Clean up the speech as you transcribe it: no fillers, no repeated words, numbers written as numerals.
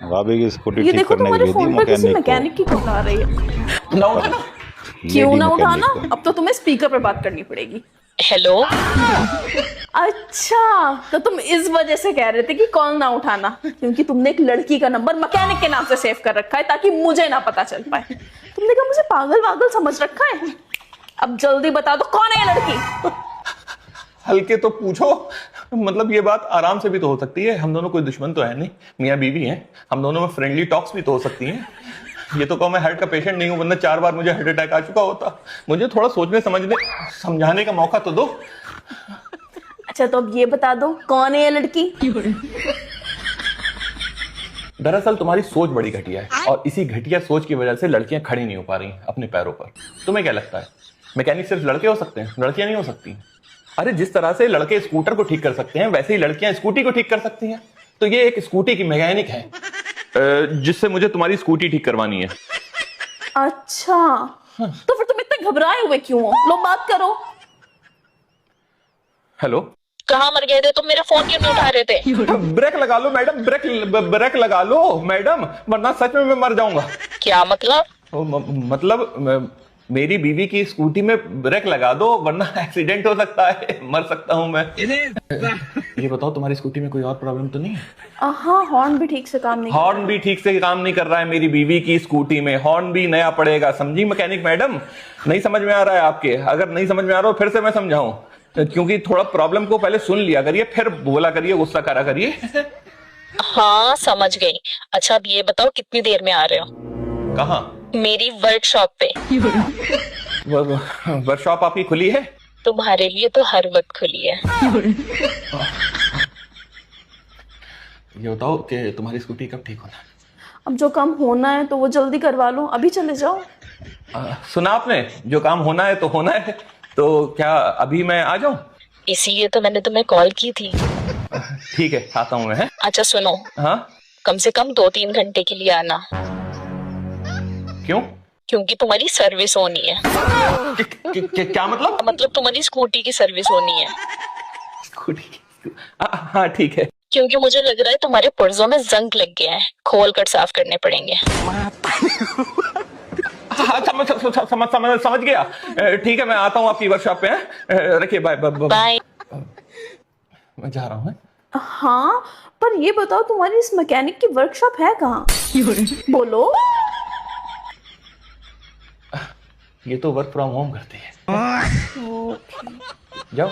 भाभी की स्कूटी ये ठीक देखो करने के तुम्हारे लिए दी फोन पर किसी मैकेनिक को। मैकेनिक की कॉल आ रही है। ना उठाना। क्यों लेडी ना मैकेनिक उठाना, को। अब तो तुम्हें स्पीकर पे बात करनी पड़ेगी। हेलो। अच्छा, तो तुम इस वजह से कह रहे थे कि कॉल ना उठाना, क्योंकि तुमने एक लड़की का नंबर मैकेनिक के नाम से सेव कर रखा है ताकि मुझे ना पता चल पाए। तुमने क्या मुझे पागल वागल समझ रखा है? अब जल्दी बता दो कौन है ये लड़की। हल्के तो पूछो, मतलब ये बात आराम से भी तो हो सकती है, हम दोनों कोई दुश्मन तो है नहीं, मियाँ बीवी हैं, हम दोनों में फ्रेंडली टॉक्स भी तो हो सकती हैं। ये तो कहो मैं हार्ट का पेशेंट नहीं हूं, वरना 4 बार मुझे हार्ट अटैक आ चुका होता। मुझे थोड़ा सोचने समझने समझाने का मौका तो दो। अच्छा, तो अब ये बता दो कौन है ये लड़की। दरअसल तुम्हारी सोच बड़ी घटिया है, और इसी घटिया सोच की वजह से लड़कियां खड़ी नहीं हो पा रही अपने पैरों पर। तुम्हें क्या लगता है मैकेनिक सिर्फ लड़के हो सकते हैं, लड़कियां नहीं हो सकती? अरे जिस तरह से लड़के स्कूटर को ठीक कर सकते हैं, वैसे ही लड़कियां स्कूटी को ठीक कर सकती हैं। तो ये एक स्कूटी की मैकेनिक है, जिससे मुझे तुम्हारी स्कूटी ठीक करवानी है। अच्छा, तो फिर तुम इतने घबराए हुए क्यों हो? लो बात करो। हेलो। कहाँ मर गए थे तुम? मेरा फोन क्यों नहीं उठा रहे थे? ब्रेक लगा लो मैडम, ब्रेक लगा लो मैडम, वरना सच में मैं मर जाऊंगा। क्या मतलब? मतलब मेरी बीवी की स्कूटी में ब्रेक लगा दो, वरना एक्सीडेंट हो सकता है, मर सकता हूं मैं। ये बताओ तुम्हारी स्कूटी में कोई और प्रॉब्लम तो नहीं है? हाँ, हॉर्न भी ठीक से काम नहीं हॉर्न भी ठीक से काम नहीं कर रहा है मेरी बीवी की स्कूटी में, हॉर्न भी नया पड़ेगा, समझी मैकेनिक मैडम? नहीं समझ में आ रहा है आपके? अगर नहीं समझ में आ रहा हो फिर से मैं समझाऊं, क्योंकि थोड़ा प्रॉब्लम को पहले सुन लिया करिए, फिर बोला करिए, गुस्सा करा करिए। हाँ समझ गई। अच्छा अब ये बताओ कितनी देर में आ रहे हो? कहाँ? मेरी वर्कशॉप पे। वर्कशॉप आपकी खुली है? तुम्हारे लिए तो हर वक्त खुली है। ये बताओ कि तुम्हारी स्कूटी कब ठीक होना है? अब जो काम होना है तो वो जल्दी करवा लो, अभी चले जाओ। सुना आपने, जो काम होना है तो होना है, तो क्या अभी मैं आ जाऊं? इसीलिए तो मैंने तुम्हें कॉल की थी। ठीक है, आता हूं मैं। है? अच्छा सुनो, हाँ? कम से कम 2-3 घंटे के लिए आना, क्यों? क्योंकि तुम्हारी सर्विस होनी है। क्या मतलब? मतलब तुम्हारी स्कूटी की सर्विस होनी है। स्कूटी? हाँ ठीक है। क्योंकि मुझे लग रहा है तुम्हारे पुर्जों में जंग लग गया है, खोल कर साफ करने पड़ेंगे। हाँ, समझ गया। ठीक है, मैं आता हूँ आपकी वर्कशॉप पे। रखिए, बाय बाय। मैं जा रहा हूँ। हाँ, पर ये बताओ तुम्हारी इस मैकेनिक की वर्कशॉप है कहाँ? बोलो। ये तो वर्क फ्रॉम होम करती है। जाओ।